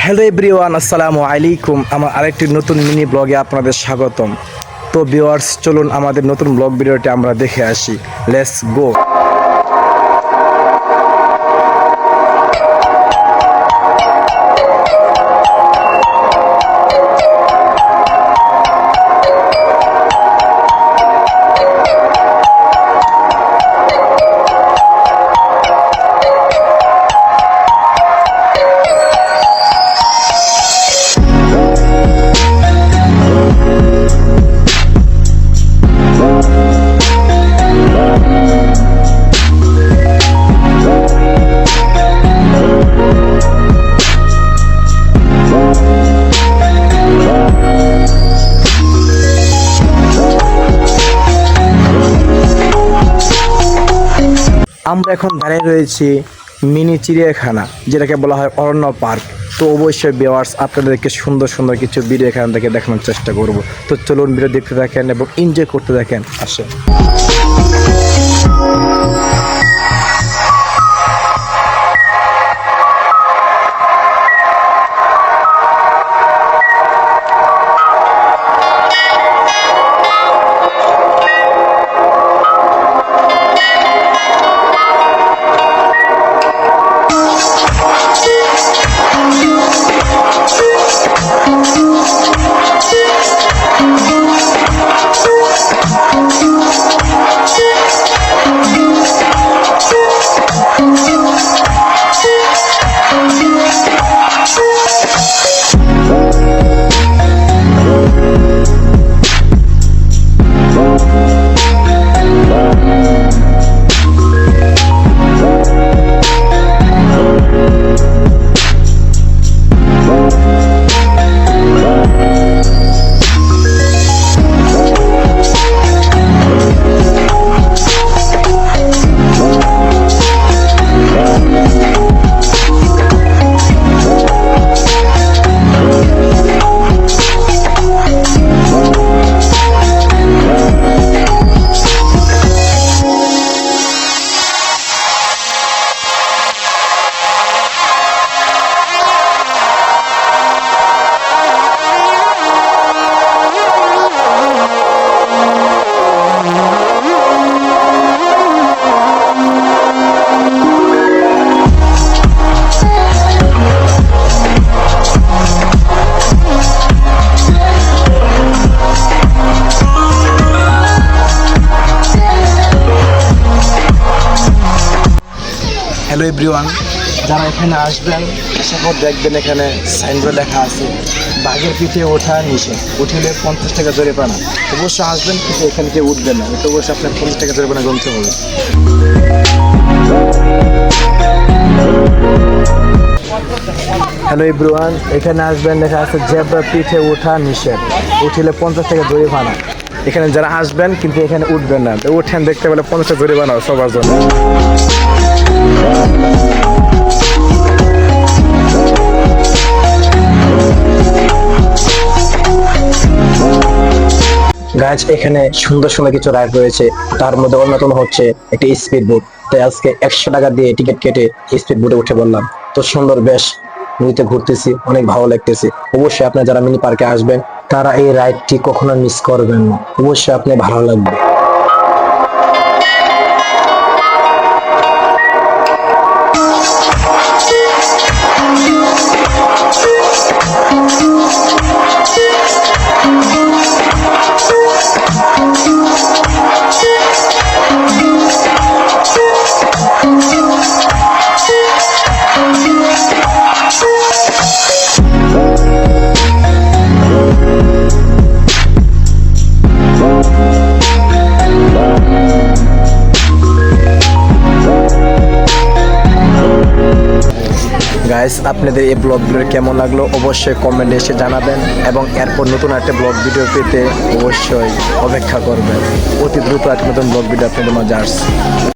Hello everyone, আসসালামু আলাইকুম। আমার আরেকটি নতুন মিনি ব্লগে আপনাদের স্বাগতম। তো ভিউয়ার্স, চলুন আমাদের নতুন ব্লগ ভিডিওটি আমরা দেখে আসি। Let's go. আমরা এখন দাঁড়িয়ে রয়েছি মিনি চিড়িয়াখানা, যেটাকে বলা হয় অরণ্য পার্ক। তো অবশ্যই ভিউয়ার্স, আপনাদেরকে সুন্দর সুন্দর কিছু ভিডিও এখান থেকে দেখানোর চেষ্টা করব। তো চলুন ভিডিও দেখতে থাকেন এবং এনজয় করতে থাকেন। আসেন। হ্যালো এভরিওয়ান, যারা এখানে আসবেন আসার পর দেখবেন এখানে সাইনবোর্ড লেখা আছে বাঘের পিঠে ওঠা নিষেধ, উঠলে 50 টাকা জরিমানা। অবশ্যই আসবেন, কিন্তু এখানে কেউ উঠবেন না, এটা অবশ্যই আপনার 50 টাকা জরিমানা গুনতে হবে। হ্যালো এভরিওয়ান, এখানে আসবেন, লেখা আছে জেব্রা পিঠে ওঠা নিষেধ, উঠলে 50 টাকা জরিমানা। এখানে যারা আসবেন কিন্তু এখানে উঠবেন না, উঠেন দেখতে পেলে 50 টাকা জরিমানা সবার জন্য। গাইজ, এখানে সুন্দর সুন্দর কিছু রাইড রয়েছে, তার মধ্যে অন্যতম হচ্ছে একটি স্পিড বোট। তাই আজকে 100 টাকা দিয়ে টিকিট কেটে স্পিড বোটে উঠে বললাম। তো সুন্দর, বেশ নদীতে ঘুরতেছি, অনেক ভালো লাগতেছে। অবশ্যই আপনি যারা মিনি পার্কে আসবেন তারা এই রাইডটি কখনো মিস করবেন না, অবশ্যই আপনি ভালো লাগবে। গাইস, আপনাদের এই ব্লগগুলো কেমন লাগলো অবশ্যই কমেন্টে এসে জানাবেন, এবং এরপর নতুন একটা ব্লগ ভিডিও পেতে অবশ্যই অপেক্ষা করবেন। অতি দ্রুত একটা নতুন ব্লগ ভিডিও আপনাদের মাঝে আসছে।